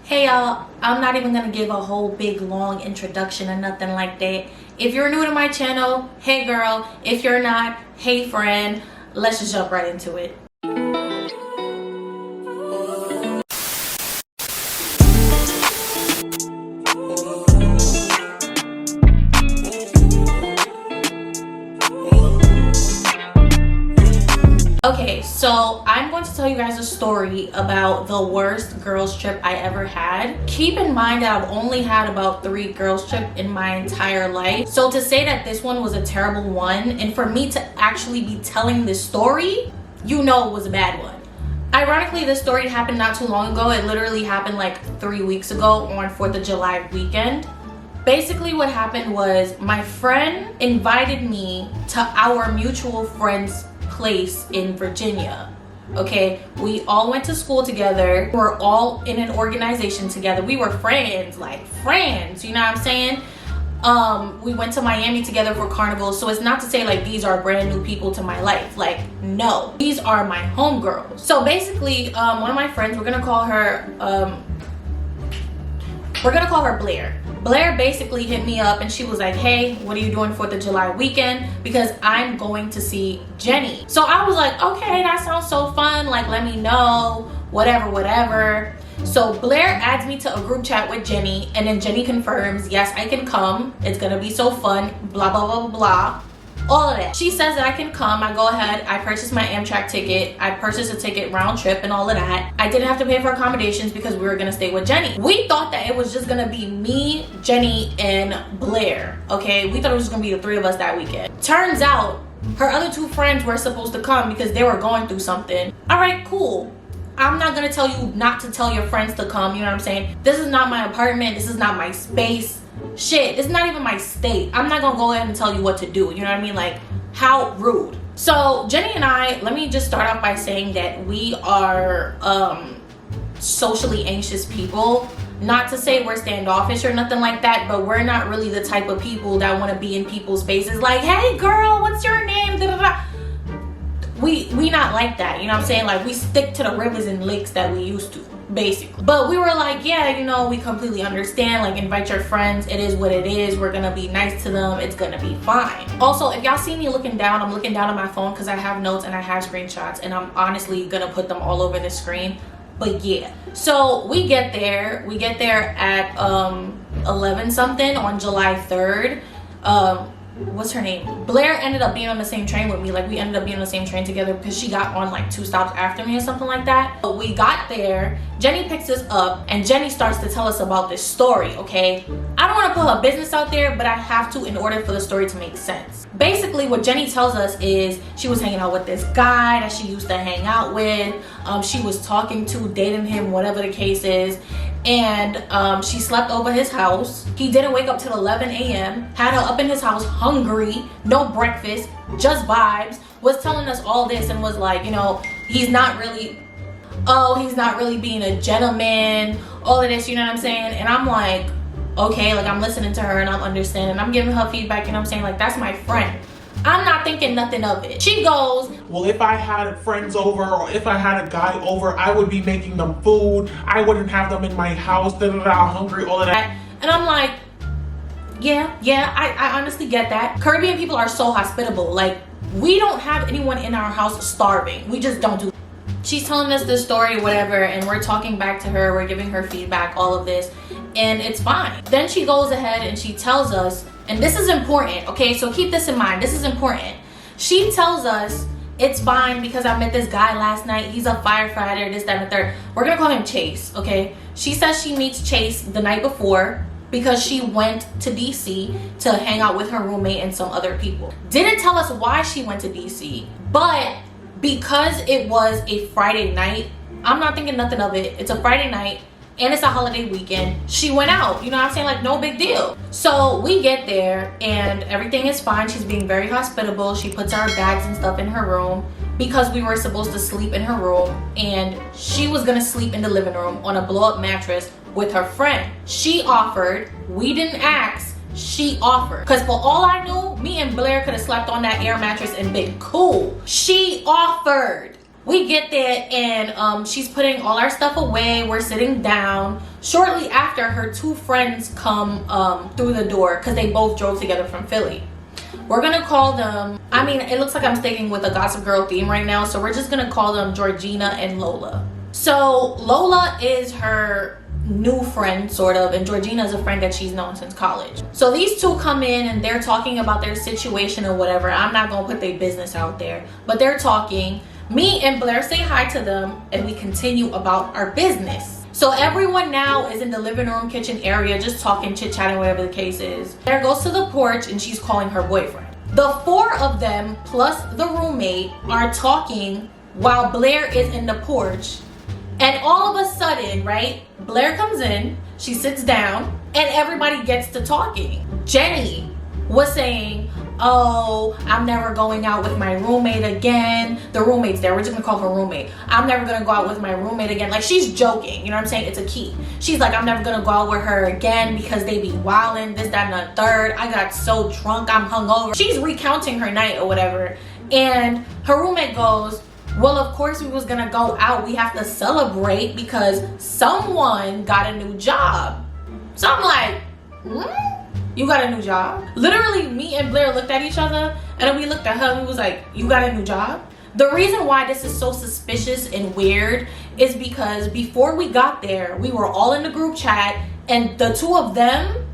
Hey y'all, I'm not even gonna give a whole big long introduction or nothing like that. If you're new to my channel, hey girl. If you're not, hey friend. Let's just jump right into it. Okay, so I'm going to tell you guys a story about the worst girls trip I ever had. Keep in mind that I've only had about 3 girls trip in my entire life. So to say that this one was a terrible one, and for me to actually be telling this story, you know it was a bad one. Ironically, this story happened not too long ago. It literally happened like 3 weeks ago on 4th of July weekend. Basically what happened was my friend invited me to our mutual friend's place in Virginia. Okay, we all went to school together. We're all in an organization together. We were friends, like friends, you know what I'm saying? We went to Miami together for carnival. So it's not to say like these are brand new people to my life. Like, no, these are my homegirls. So basically, one of my friends, we're gonna call her Blair. Blair basically hit me up and she was like, hey, what are you doing 4th of July weekend? Because I'm going to see Jenny. So I was like, okay, that sounds so fun. Like, let me know, whatever. So Blair adds me to a group chat with Jenny, and then Jenny confirms, yes, I can come. It's gonna be so fun, blah, blah, blah, blah. All of that. She says that I can come. I go ahead, I purchased my Amtrak ticket, I purchased a ticket round trip and all of that. I didn't have to pay for accommodations because we were gonna stay with Jenny. We thought that it was just gonna be me, Jenny, and Blair. Okay, we thought it was gonna be the 3 of us that weekend. Turns out her other 2 friends were supposed to come because they were going through something. All right, cool. I'm not gonna tell you not to tell your friends to come, you know what I'm saying? This is not my apartment, this is not my space. Shit, it's not even my state. I'm not gonna go ahead and tell you what to do, you know what I mean? Like, how rude. So Jenny and I, let me just start off by saying that we are socially anxious people. Not to say we're standoffish or nothing like that, but we're not really the type of people that want to be in people's faces like, hey girl, what's your name? Da, da, da. We not like that, you know what I'm saying? Like, we stick to the rivers and lakes that we used to, basically. But we were like, yeah, you know, we completely understand. Like, invite your friends. It is what it is. We're gonna be nice to them. It's gonna be fine. Also, if y'all see me looking down, I'm looking down at my phone because I have notes and I have screenshots, and I'm honestly gonna put them all over the screen. But yeah, so we get there at 11 something on July 3rd. What's her name? Blair ended up being on the same train with me. Like, we ended up being on the same train together because she got on like 2 stops after me or something like that. But we got there, Jenny picks us up, and Jenny starts to tell us about this story, okay? I don't want to put her business out there, but I have to in order for the story to make sense. Basically, what Jenny tells us is she was hanging out with this guy that she used to hang out with. She was talking to, dating him, whatever the case is. And she slept over his house. He didn't wake up till 11 a.m. Had her up in his house hungry, no breakfast, just vibes. Was telling us all this and was like, you know, he's not really being a gentleman, all of this, you know what I'm saying? And I'm like, okay, like, I'm listening to her and I'm understanding. I'm giving her feedback, and I'm saying, like, that's my friend. I'm not thinking nothing of it. She goes, well, if I had friends over or if I had a guy over, I would be making them food. I wouldn't have them in my house, hungry, all of that. And I'm like, yeah, I honestly get that. Caribbean people are so hospitable. Like, we don't have anyone in our house starving. We just don't do. She's telling us this story, whatever, and we're talking back to her. We're giving her feedback, all of this, and it's fine. Then she goes ahead and she tells us, and this is important, okay? So keep this in mind. This is important. She tells us it's fine because I met this guy last night. He's a firefighter, this, that, and the third. We're gonna call him Chase, okay? She says she meets Chase the night before because she went to DC to hang out with her roommate and some other people. Didn't tell us why she went to DC, but because it was a Friday night, I'm not thinking nothing of it. It's a Friday night and it's a holiday weekend. She went out, you know what I'm saying? Like, no big deal. So we get there and everything is fine. She's being very hospitable. She puts our bags and stuff in her room because we were supposed to sleep in her room, and she was gonna sleep in the living room on a blow-up mattress with her friend. She offered, we didn't ask, she offered. Because for all I knew, me and Blair could have slept on that air mattress and been cool. She offered. We get there and she's putting all our stuff away. We're sitting down. Shortly after, her two friends come through the door because they both drove together from Philly. We're gonna call them, I mean, it looks like I'm sticking with a Gossip Girl theme right now, so we're just gonna call them Georgina and Lola. So Lola is her new friend, sort of, and Georgina is a friend that she's known since college. So these two come in and they're talking about their situation or whatever. I'm not gonna put their business out there, but they're talking. Me and Blair say hi to them and we continue about our business. So everyone now is in the living room, kitchen area, just talking, chit-chatting, whatever the case is. Blair goes to the porch and she's calling her boyfriend. The four of them plus the roommate are talking while Blair is in the porch. And all of a sudden, right, Blair comes in, she sits down, and everybody gets to talking. Jenny was saying, oh, I'm never going out with my roommate again. The roommate's there, we're just gonna call her roommate. I'm never gonna go out with my roommate again. Like, she's joking, you know what I'm saying? It's a key. She's like, I'm never gonna go out with her again because they be wildin', this, that, and the third. I got so drunk, I'm hungover. She's recounting her night or whatever. And her roommate goes, well, of course we was gonna go out. We have to celebrate because someone got a new job. So I'm like, you got a new job? Literally, me and Blair looked at each other and then we looked at her and we was like, you got a new job? The reason why this is so suspicious and weird is because before we got there, we were all in the group chat and the two of them,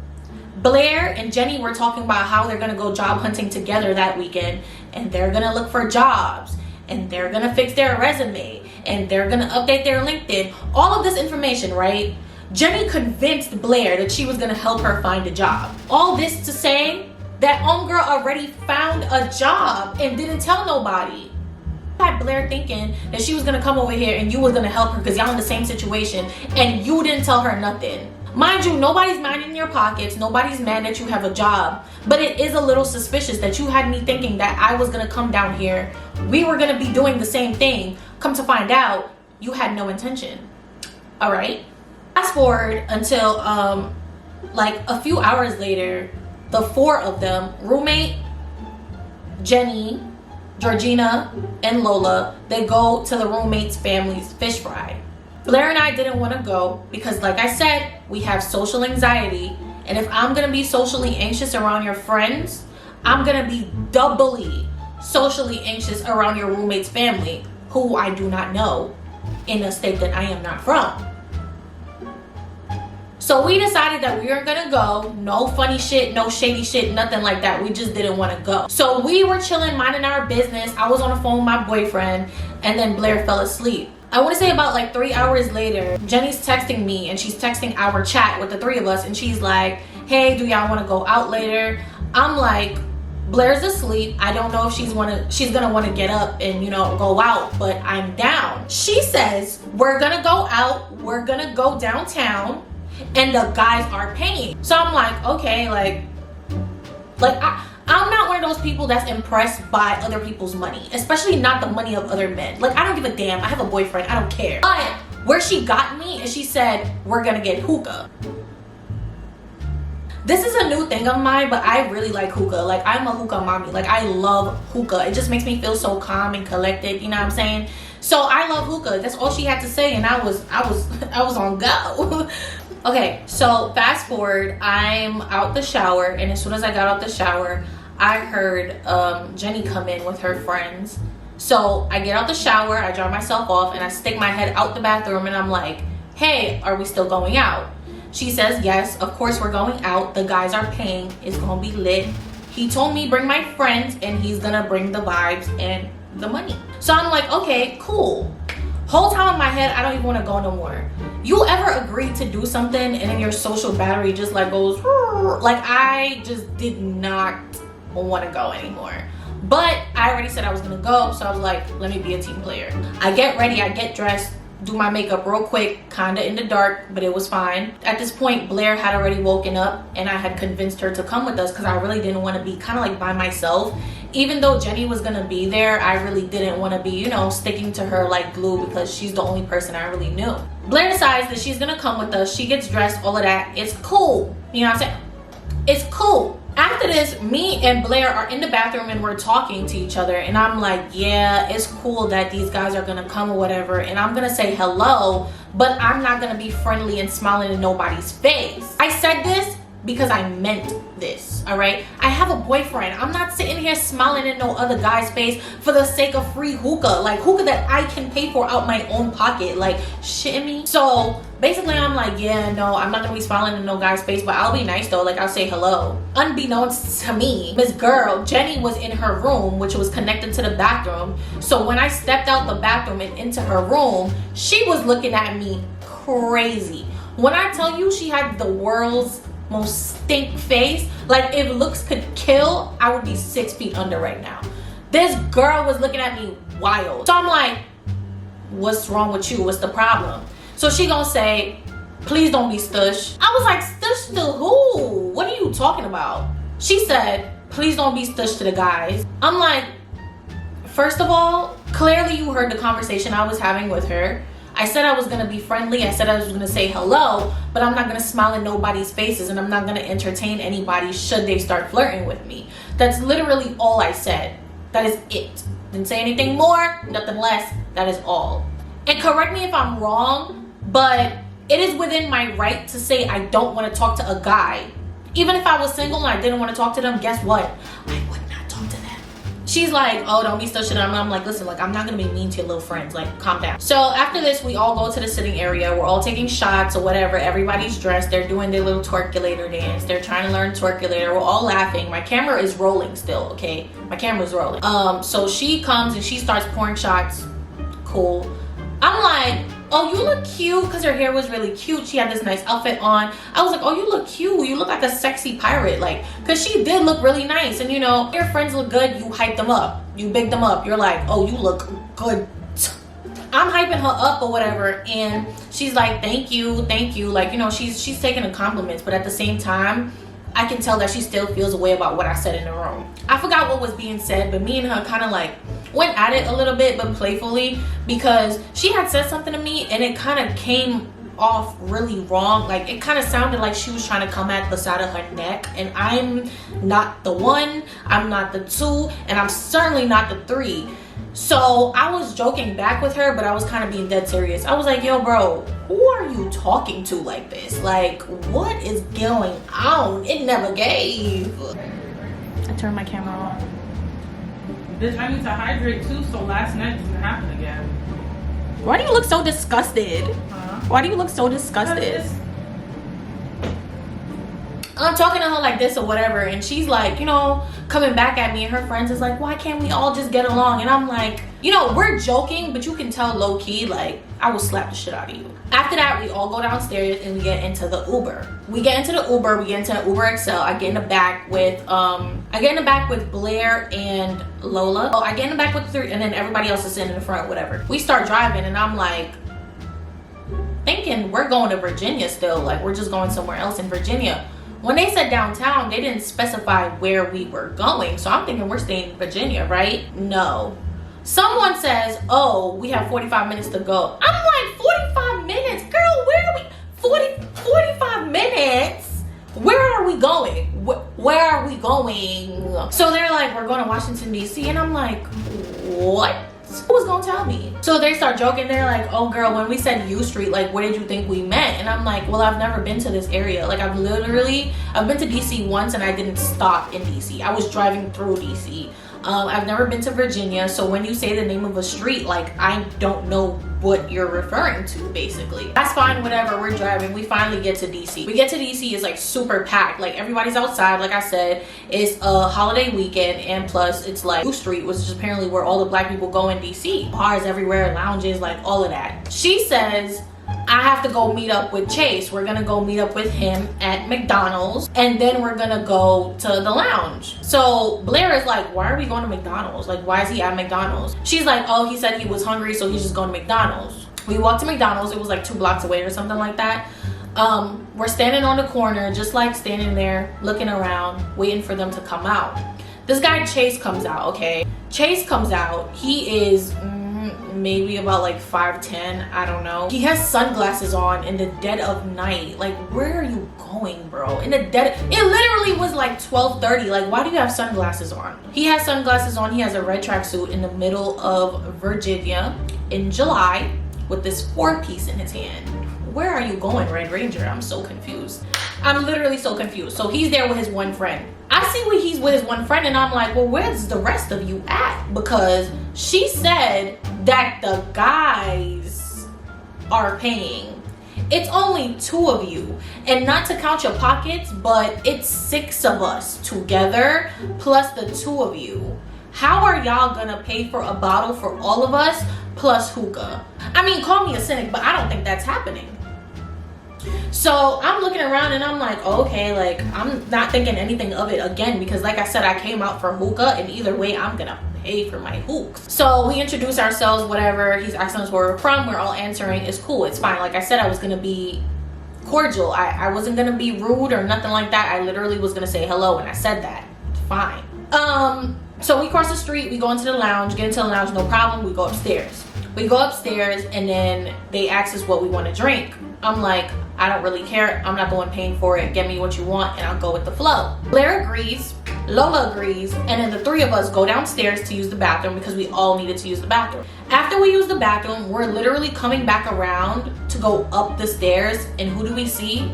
Blair and Jenny, were talking about how they're gonna go job hunting together that weekend and they're gonna look for jobs and they're gonna fix their resume and they're gonna update their LinkedIn. All of this information, right? Jenny convinced Blair that she was gonna help her find a job. All this to say that homegirl already found a job and didn't tell nobody. I had Blair thinking that she was gonna come over here and you was gonna help her because y'all in the same situation and you didn't tell her nothing. Mind you, nobody's minding your pockets, nobody's mad that you have a job, but it is a little suspicious that you had me thinking that I was gonna come down here, we were gonna be doing the same thing. Come to find out, you had no intention. All right? Fast forward until like a few hours later, the four of them, roommate, Jenny, Georgina, and Lola, they go to the roommate's family's fish fry. Blair and I didn't want to go because, like I said, we have social anxiety, and if I'm gonna be socially anxious around your friends, I'm gonna be doubly socially anxious around your roommate's family, who I do not know, in a state that I am not from. So we decided that we weren't gonna go. No funny shit, no shady shit, nothing like that. We just didn't want to go. So we were chilling, minding our business. I was on the phone with my boyfriend, and then Blair fell asleep. I want to say about like 3 hours later, Jenny's texting me and she's texting our chat with the three of us and she's like, hey, do y'all want to go out later? I'm like, Blair's asleep. I don't know if she's gonna want to get up and, you know, go out, but I'm down. She says, we're gonna go out, we're gonna go downtown, and the guys are paying. So I'm like, okay, like I'm not one of those people that's impressed by other people's money, especially not the money of other men. Like, I don't give a damn. I have a boyfriend. I don't care. But where she got me is she said, we're gonna get hookah. This is a new thing of mine, but I really like hookah. Like, I'm a hookah mommy. Like, I love hookah. It just makes me feel so calm and collected, you know what I'm saying? So I love hookah. That's all she had to say, and I was on go. Okay, so fast forward, I'm out the shower, and as soon as I got out the shower, I heard Jenny come in with her friends. So I get out the shower, I dry myself off, and I stick my head out the bathroom, and I'm like, hey, are we still going out? She says, yes, of course we're going out. The guys are paying. It's gonna be lit. He told me bring my friends, and he's gonna bring the vibes and the money. So I'm like, okay, cool. Whole time in my head, I don't even want to go no more. You ever agree to do something and then your social battery just like goes, like, I just did not want to go anymore. But I already said I was gonna go, so I was like, let me be a team player. I get ready, I get dressed, do my makeup real quick, kinda in the dark, but it was fine. At this point, Blair had already woken up and I had convinced her to come with us because I really didn't want to be kind of like by myself. Even though Jenny was gonna be there, I really didn't want to be, you know, sticking to her like glue because she's the only person I really knew. Blair decides that she's gonna come with us. She gets dressed, all of that. It's cool. You know what I'm saying? It's cool. After this, me and Blair are in the bathroom and we're talking to each other, and I'm like, yeah, it's cool that these guys are gonna come or whatever, and I'm gonna say hello, but I'm not gonna be friendly and smiling in nobody's face. I said this because I meant this, all right? I have a boyfriend. I'm not sitting here smiling in no other guy's face for the sake of free hookah, like hookah that I can pay for out my own pocket, like shitting me. So basically I'm like, yeah, no, I'm not gonna be smiling in no guy's face, but I'll be nice though, like I'll say hello. Unbeknownst to me, Miss Girl, Jenny, was in her room, which was connected to the bathroom. So when I stepped out the bathroom and into her room, she was looking at me crazy. When I tell you she had the world's most stink face, like if looks could kill, I would be 6 feet under right now. This girl was looking at me wild. So I'm like, what's wrong with you? What's the problem? So she gonna say, please don't be stush. I was like, stush to who? What are you talking about? She said, please don't be stush to the guys. I'm like, first of all, clearly you heard the conversation I was having with her. I said I was gonna be friendly. I said I was gonna say hello, but I'm not gonna smile in nobody's faces, and I'm not gonna entertain anybody should they start flirting with me. That's literally all I said. That is it. Didn't say anything more, nothing less. That is all. And correct me if I'm wrong, but it is within my right to say I don't want to talk to a guy. Even if I was single and I didn't want to talk to them, guess what? I would not talk to them. She's like, oh, don't be stushing. I'm like, listen, like, I'm not gonna be mean to your little friends. Like, calm down. So after this, we all go to the sitting area. We're all taking shots or whatever. Everybody's dressed. They're doing their little twerkulator dance. They're trying to learn twerkulator. We're all laughing. My camera is rolling still, okay? My camera's rolling. So she comes and she starts pouring shots. Cool. I'm like, oh, you look cute, because her hair was really cute. She had this nice outfit on. I was like, oh, you look cute. You look like a sexy pirate, like, because she did look really nice. And you know, your friends look good, you hype them up, you big them up. You're like, oh, you look good. I'm hyping her up or whatever, and she's like, thank you, like, you know, she's taking the compliments, but at the same time, I can tell that she still feels a way about what I said in the room. I forgot what was being said, but me and her kind of like went at it a little bit, but playfully, because she had said something to me and it kind of came off really wrong. Like, it kind of sounded like she was trying to come at the side of her neck, and I'm not the 1, I'm not the 2, and I'm certainly not the 3. So I was joking back with her, but I was kind of being dead serious. I was like, yo, bro, who are you talking to like this? Like, what is going on? It never gave. I turned my camera on. Bitch, I need to hydrate too, so last night doesn't happen again. Why do you look so disgusted? Why do you look so disgusted? I'm talking to her like this or whatever, and she's like, you know, coming back at me, and her friends is like, why can't we all just get along? And I'm like, you know, we're joking, but you can tell low-key, like, I will slap the shit out of you. After that, we all go downstairs and we get into the Uber. We get into the Uber XL. I get in the back with Blair and Lola. Oh, I get in the back with 3, and then everybody else is sitting in the front, whatever. We start driving, and I'm like, thinking we're going to Virginia still, like we're just going somewhere else in Virginia. When they said downtown, they didn't specify where we were going, so I'm thinking we're staying in Virginia, right? No. Someone says, oh, we have 45 minutes to go. I'm like, 45 minutes? Girl, where are we? 45 minutes? Where are we going? Where are we going? So they're like, we're going to Washington, D.C. And I'm like, what? Who was gonna tell me? So they start joking. They're like, oh girl, when we said U Street, like, what did you think we meant? And I'm like, well, I've never been to this area. Like, I've been to DC once, and I didn't stop in DC. I was driving through DC. I've never been to Virginia, so when you say the name of a street, like, I don't know what you're referring to, basically. That's fine, whatever, we're driving. We finally get to DC. We get to DC, it's like super packed. Like, everybody's outside, like I said. It's a holiday weekend, and plus it's like U Street, which is apparently where all the black people go in DC. Bars everywhere, lounges, like all of that. She says, I have to go meet up with Chase. We're gonna go meet up with him at McDonald's, and then we're gonna go to the lounge. So Blair is like, why are we going to McDonald's? Like, why is he at McDonald's? She's like, oh, he said he was hungry, so he's just going to McDonald's. We walked to McDonald's. It was like 2 blocks away or something like that. We're standing on the corner, just like standing there, looking around, waiting for them to come out. This guy Chase comes out, okay? Chase comes out. He is maybe about like 5'10", I don't know. He has sunglasses on in the dead of night. Like, where are you going, bro? In the dead, it literally was like 12:30. Like, why do you have sunglasses on? He has sunglasses on. He has a red tracksuit in the middle of Virginia in July with this 4-piece in his hand. Where are you going, Red Ranger? I'm so confused. I'm literally so confused. So he's there with his one friend. I see where he's with his one friend and I'm like, well, where's the rest of you at? Because she said that the guys are paying. It's only 2 of you. And not to count your pockets, but it's 6 of us together plus the 2 of you. How are y'all gonna pay for a bottle for all of us plus hookah? I mean, call me a cynic, but I don't think that's happening. So I'm looking around and I'm like, okay, like, I'm not thinking anything of it again, because like I said, I came out for hookah and either way I'm gonna pay for my hooks. So we introduce ourselves, whatever. He's asking us where we're from. We're all answering. It's cool, it's fine. Like I said, I was gonna be cordial. I wasn't gonna be rude or nothing like that. I literally was gonna say hello and I said that. Fine. So we cross the street, we go into the lounge, get into the lounge, no problem. We go upstairs. We go upstairs and then they ask us what we want to drink. I'm like, I don't really care. I'm not going paying for it. Get me what you want and I'll go with the flow. Blair agrees, Lola agrees, and then the 3 of us go downstairs to use the bathroom because we all needed to use the bathroom. After we use the bathroom, we're literally coming back around to go up the stairs, and who do we see?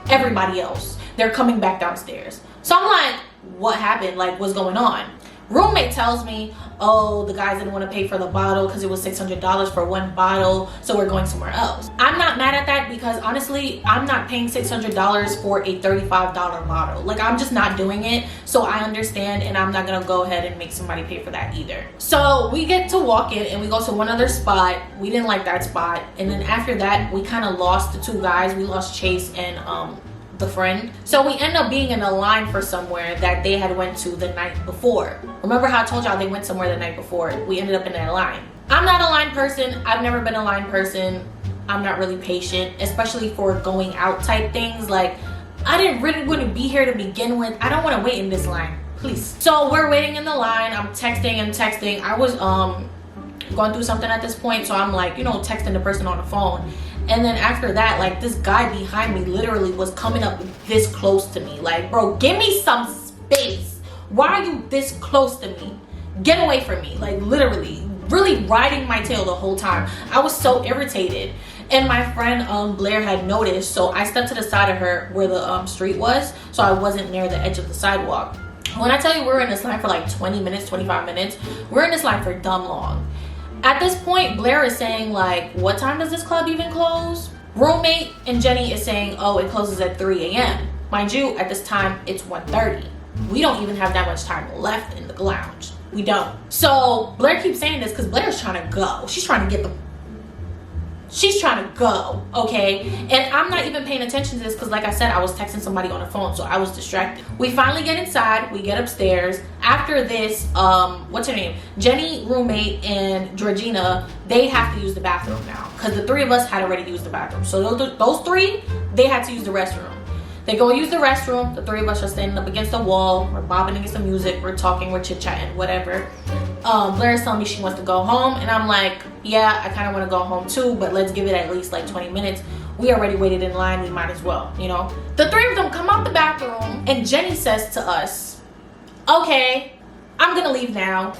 Everybody else. They're coming back downstairs. So I'm like, what happened? Like, what's going on? Roommate tells me, oh, the guys didn't want to pay for the bottle because it was $600 for 1 bottle, so we're going somewhere else. I'm not mad at that because honestly, I'm not paying $600 for a $35 bottle. Like, I'm just not doing it. So I understand, and I'm not gonna go ahead and make somebody pay for that either. So we get to walk in and we go to one other spot. We didn't like that spot, and then after that, we kind of lost the 2 guys. We lost Chase and the friend. So we end up being in a line for somewhere that they had went to the night before. Remember how I told y'all they went somewhere the night before? We ended up in that line. I'm not a line person. I've never been a line person. I'm not really patient, especially for going out type things. Like, I didn't really want to be here to begin with. I don't want to wait in this line, please. So we're waiting in the line. I'm texting and texting. I was going through something at this point, so I'm like, you know, texting the person on the phone. And then after that, like, this guy behind me literally was coming up this close to me. Like, bro, give me some space. Why are you this close to me? Get away from me. Like, literally, really riding my tail the whole time. I was so irritated. And my friend Blair had noticed, so I stepped to the side of her where the street was, so I wasn't near the edge of the sidewalk. When I tell you we're in this line for like 20 minutes, 25 minutes, we're in this line for dumb long. At this point, Blair is saying, like, what time does this club even close? Roommate and Jenny is saying, oh, it closes at 3 a.m. Mind you, at this time, it's 1:30. We don't even have that much time left in the lounge. We don't. So Blair keeps saying this because Blair's trying to go. She's trying to get the... She's trying to go, okay? And I'm not even paying attention to this because, like I said, I was texting somebody on the phone, so I was distracted. We finally get inside. We get upstairs. After this, what's her name? Jenny, roommate, and Georgina, they have to use the bathroom now because the 3 of us had already used the bathroom. So those 3, they had to use the restroom. They go use the restroom. The 3 of us are standing up against the wall. We're bobbing against the music. We're talking. We're chit-chatting, whatever. Blair is telling me she wants to go home, and I'm like, yeah, I kind of want to go home too, but let's give it at least like 20 minutes. We already waited in line. We might as well, you know? The 3 of them come out the bathroom, and Jenny says to us, okay, I'm gonna leave now.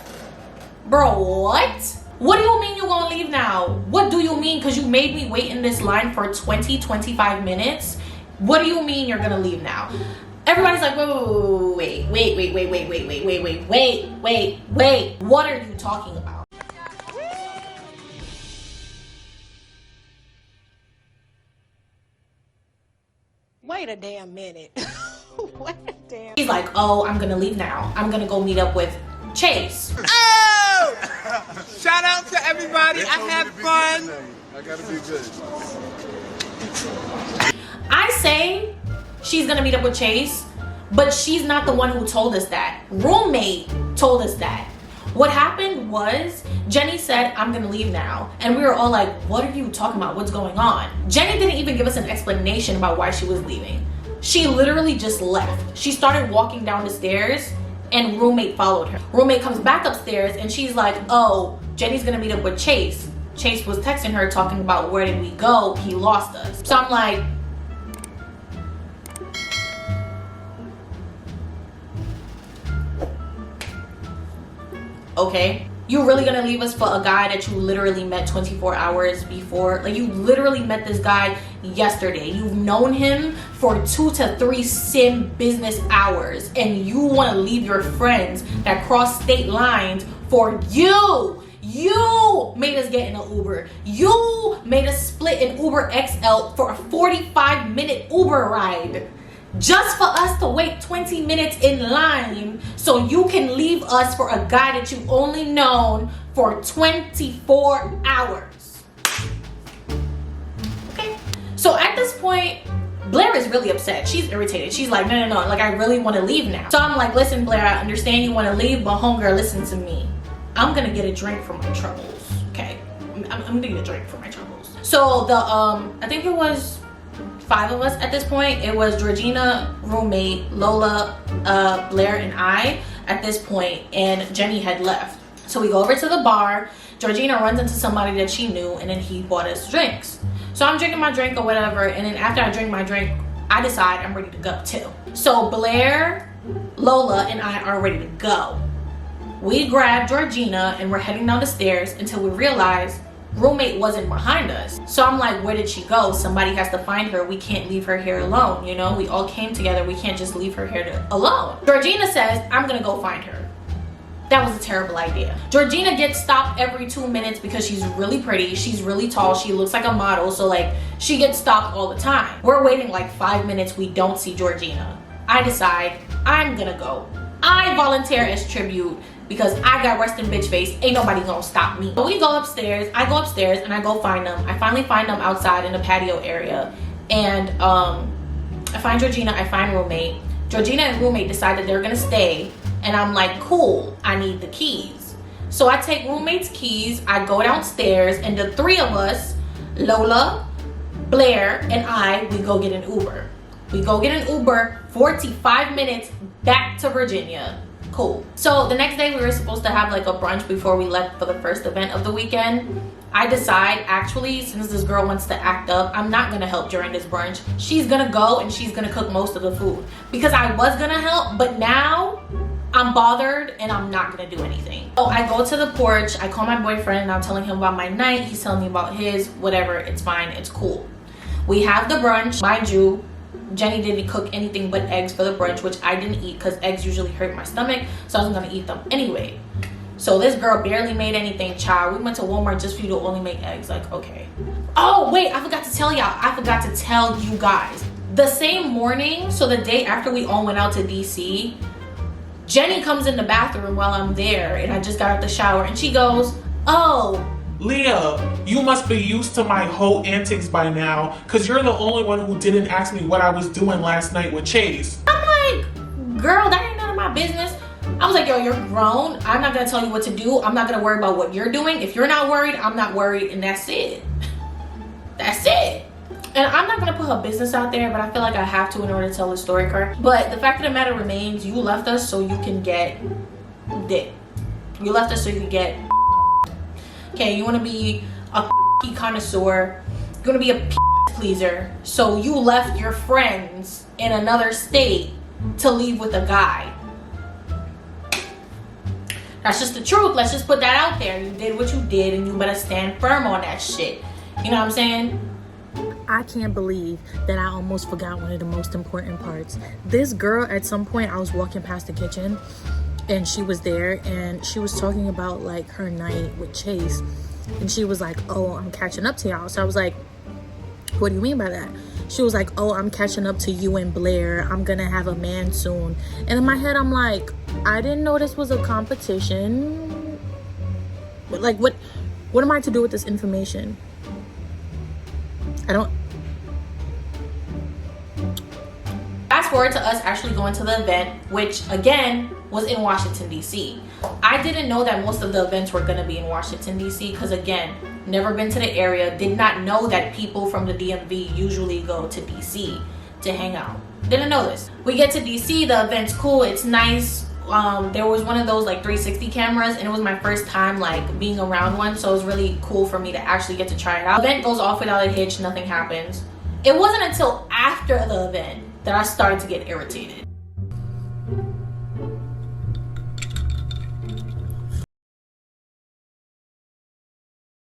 Bro, what? What do you mean you're gonna leave now? What do you mean? Because you made me wait in this line for 20-25 minutes. What do you mean you're gonna leave now? Everybody's like, wait. What are you talking about? Wait a damn minute. Wait a damn. He's like, oh, I'm gonna leave now. I'm gonna go meet up with Chase. Oh! Shout out to everybody. I had fun. I gotta be good. I say she's gonna meet up with Chase, but she's not the one who told us that. Roommate told us that. What happened was Jenny said, I'm gonna leave now. And we were all like, what are you talking about? What's going on? Jenny didn't even give us an explanation about why she was leaving. She literally just left. She started walking down the stairs and roommate followed her. Roommate comes back upstairs and she's like, oh, Jenny's gonna meet up with Chase. Chase was texting her talking about where did we go, he lost us. So I'm like, okay, you really gonna leave us for a guy that you literally met 24 hours before? Like, you literally met this guy yesterday. You've known him for 2 to 3 sim business hours, and you want to leave your friends that cross state lines for you. You made us get in an Uber. You made us split an Uber XL for a 45-minute Uber ride, just for us to wait 20 minutes in line so you can leave us for a guy that you've only known for 24 hours. Okay? So at this point, Blair is really upset. She's irritated. She's like, no, like, I really want to leave now. So I'm like, listen, Blair, I understand you want to leave, but homegirl, listen to me. I'm gonna get a drink for my troubles, okay? I'm gonna get a drink for my troubles. So the, I think it was 5 of us at this point. It was Georgina, roommate, Lola, Blair, and I at this point, and Jenny had left. So we go over to the bar. Georgina runs into somebody that she knew, and then he bought us drinks. So I'm drinking my drink or whatever, and then after I drink my drink, I decide I'm ready to go too. So Blair, Lola, and I are ready to go. We grab Georgina and we're heading down the stairs until we realize roommate wasn't behind us. So I'm like, where did she go? Somebody has to find her. We can't leave her here alone. You know, we all came together. We can't just leave her here alone. Georgina says, I'm gonna go find her. That was a terrible idea. Georgina gets stopped every 2 minutes because she's really pretty. She's really tall. She looks like a model. So like, she gets stopped all the time. We're waiting like 5 minutes. We don't see Georgina. I decide I'm gonna go. I volunteer as tribute because I got resting bitch face. Ain't nobody gonna stop me. So we go upstairs. I go upstairs and I go find them. I finally find them outside in the patio area. And I find Georgina, I find roommate. Georgina and roommate decide that they're gonna stay. And I'm like, cool, I need the keys. So I take roommate's keys, I go downstairs, and the 3 of us, Lola, Blair, and I, we go get an Uber. We go get an Uber, 45 minutes back to Virginia. Cool. So the next day we were supposed to have like a brunch before we left for the first event of the weekend. I decide, actually, since this girl wants to act up, I'm not gonna help during this brunch. She's gonna go and she's gonna cook most of the food. Because I was gonna help, but now I'm bothered and I'm not gonna do anything. So I go to the porch, I call my boyfriend and I'm telling him about my night. He's telling me about his, whatever, it's fine, it's cool. We have the brunch. Mind you, Jenny didn't cook anything but eggs for the brunch, which I didn't eat because eggs usually hurt my stomach, so I wasn't gonna eat them anyway. So this girl barely made anything, child. We went to Walmart just for you to only make eggs. Like, okay. Oh wait, I forgot to tell y'all. I forgot to tell you guys. The same morning, so the day after we all went out to DC, Jenny comes in the bathroom while I'm there, and I just got out the shower, and she goes, oh, Leah, you must be used to my whole antics by now, because you're the only one who didn't ask me what I was doing last night with Chase. I'm like, girl, that ain't none of my business. I was like, yo, you're grown. I'm not gonna tell you what to do. I'm not gonna worry about what you're doing. If you're not worried, I'm not worried, and that's it. That's it. And I'm not gonna put her business out there, but I feel like I have to in order to tell the story correct. But the fact of the matter remains, you left us so you can get dick. You left us so you can get. Okay, you wanna be a connoisseur. You wanna be a pleaser. So you left your friends in another state to leave with a guy. That's just the truth. Let's just put that out there. You did what you did and you better stand firm on that shit. You know what I'm saying? I can't believe that I almost forgot one of the most important parts. This girl, at some point, I was walking past the kitchen and she was there and she was talking about like her night with Chase. And she was like, oh, I'm catching up to y'all. So I was like, what do you mean by that? She was like, oh, I'm catching up to you and Blair. I'm gonna have a man soon. And in my head, I'm like, I didn't know this was a competition. But like, what am I to do with this information? I don't. Fast forward to us actually going to the event, which again was in Washington, D.C. I didn't know that most of the events were going to be in Washington, D.C. because again, never been to the area, did not know that people from the DMV usually go to D.C. to hang out. Didn't know this. We get to D.C., the event's cool, it's nice, there was one of those like 360 cameras, and it was my first time like being around one, so it was really cool for me to actually get to try it out. The event goes off without a hitch, nothing happens. It wasn't until after the event that I started to get irritated.